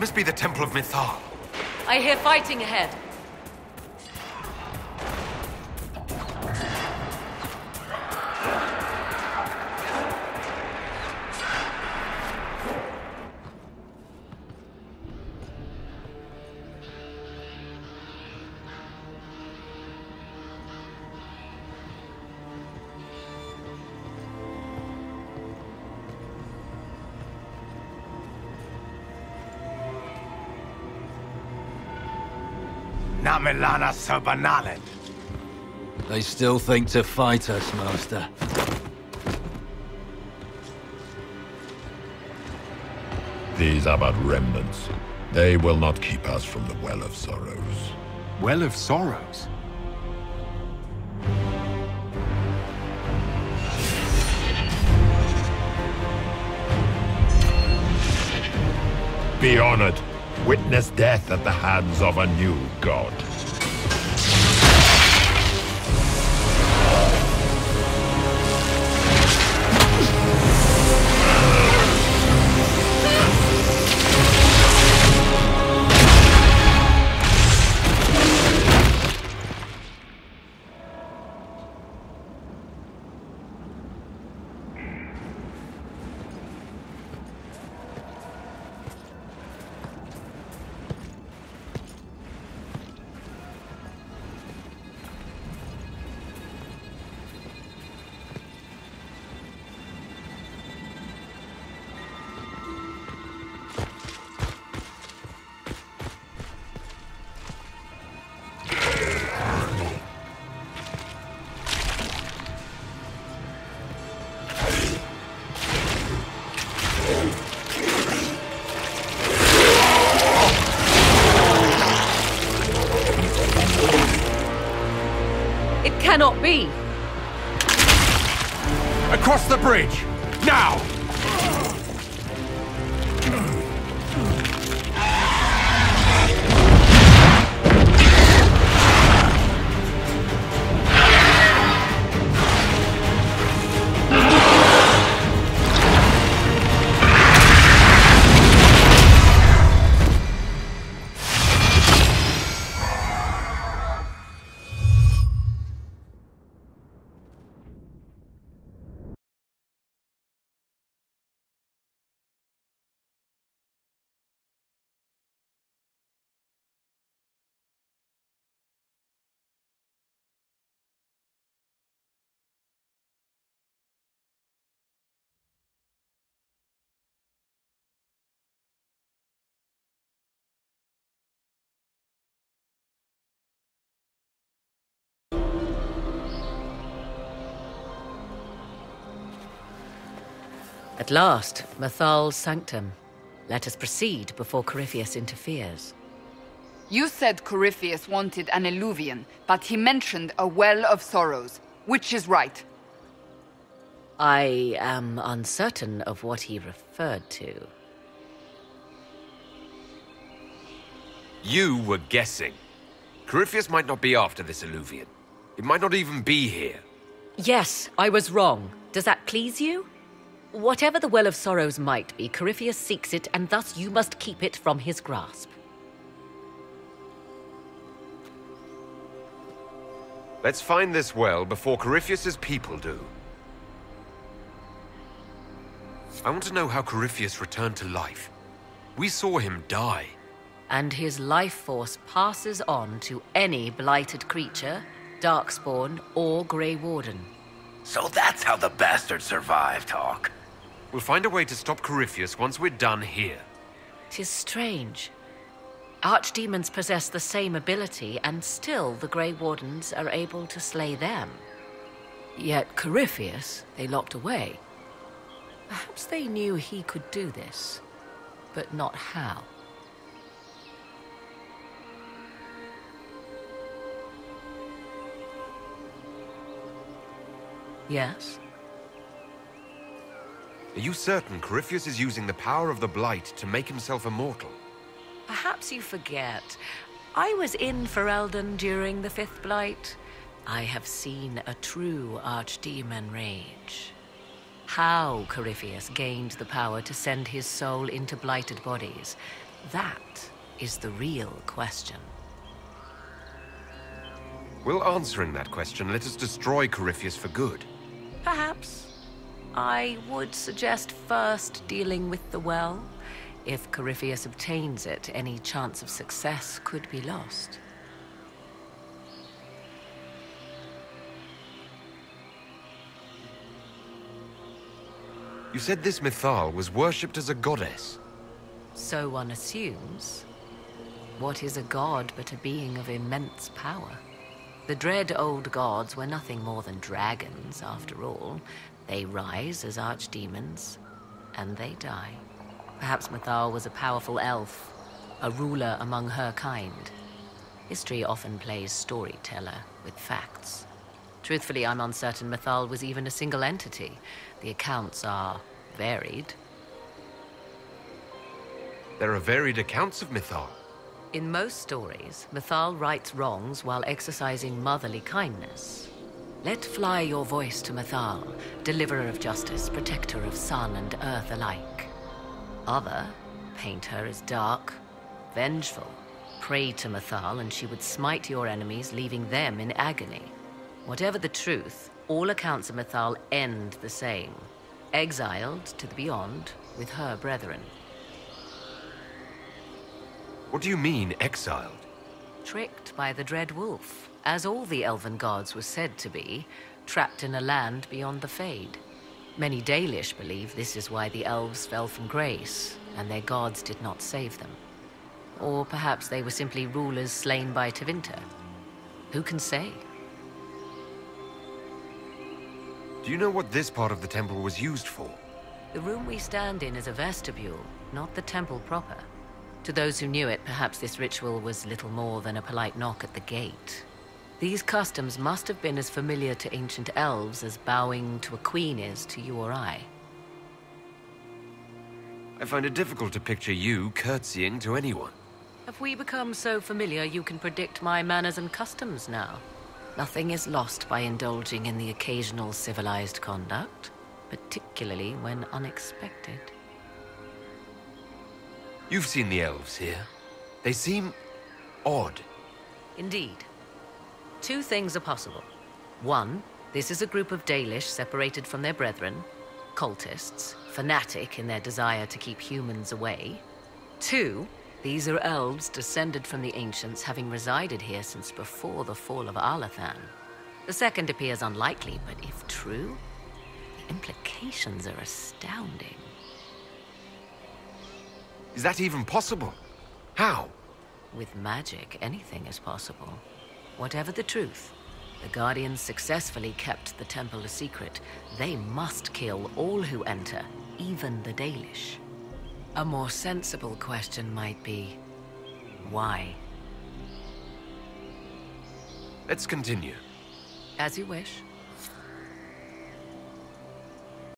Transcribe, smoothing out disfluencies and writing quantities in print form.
Must be the Temple of Mithal. I hear fighting ahead. Namilana Sobanalin. They still think to fight us, Master. These are but remnants. They will not keep us from the Well of Sorrows. Well of Sorrows? Be honored. Witness death at the hands of a new god. Cannot be! Across the bridge! Now! At last, Mithal's sanctum. Let us proceed before Corypheus interferes. You said Corypheus wanted an Eluvian, but he mentioned a Well of Sorrows. Which is right? I am uncertain of what he referred to. You were guessing. Corypheus might not be after this Eluvian. It might not even be here. Yes, I was wrong. Does that please you? Whatever the Well of Sorrows might be, Corypheus seeks it, and thus you must keep it from his grasp. Let's find this well before Corypheus's people do. I want to know how Corypheus returned to life. We saw him die. And his life force passes on to any blighted creature, Darkspawn, or Grey Warden. So that's how the bastard survived, Hawk. We'll find a way to stop Corypheus once we're done here. 'Tis strange. Archdemons possess the same ability, and still the Grey Wardens are able to slay them. Yet Corypheus they locked away. Perhaps they knew he could do this, but not how. Yes? Are you certain Corypheus is using the power of the Blight to make himself immortal? Perhaps you forget. I was in Ferelden during the Fifth Blight. I have seen a true archdemon rage. How Corypheus gained the power to send his soul into blighted bodies, That is the real question. Will answering that question let us destroy Corypheus for good? Perhaps. I would suggest first dealing with the well. If Corypheus obtains it, any chance of success could be lost. You said this Mythal was worshipped as a goddess. So one assumes. What is a god but a being of immense power? The dread old gods were nothing more than dragons, after all. They rise as archdemons, and they die. Perhaps Mythal was a powerful elf, a ruler among her kind. History often plays storyteller with facts. Truthfully, I'm uncertain Mythal was even a single entity. The accounts are varied. There are varied accounts of Mythal. In most stories, Mythal rights wrongs while exercising motherly kindness. Let fly your voice to Mythal, deliverer of justice, protector of sun and earth alike. Other paint her as dark, vengeful. Pray to Mythal and she would smite your enemies, leaving them in agony. Whatever the truth, all accounts of Mythal end the same. Exiled to the beyond with her brethren. What do you mean, exiled? Tricked by the Dread Wolf, as all the elven gods were said to be, trapped in a land beyond the Fade. Many Dalish believe this is why the elves fell from grace, and their gods did not save them. Or perhaps they were simply rulers slain by Tevinter. Who can say? Do you know what this part of the temple was used for? The room we stand in is a vestibule, not the temple proper. To those who knew it, perhaps this ritual was little more than a polite knock at the gate. These customs must have been as familiar to ancient elves as bowing to a queen is to you or I. I find it difficult to picture you curtsying to anyone. Have we become so familiar you can predict my manners and customs now? Nothing is lost by indulging in the occasional civilized conduct, particularly when unexpected. You've seen the elves here. They seem odd. Indeed. Two things are possible. One, this is a group of Dalish separated from their brethren, cultists, fanatic in their desire to keep humans away. Two, these are elves descended from the ancients, having resided here since before the fall of Arlathan. The second appears unlikely, but if true, the implications are astounding. Is that even possible? How? With magic, anything is possible. Whatever the truth, the Guardians successfully kept the temple a secret. They must kill all who enter, even the Dalish. A more sensible question might be, why? Let's continue. As you wish.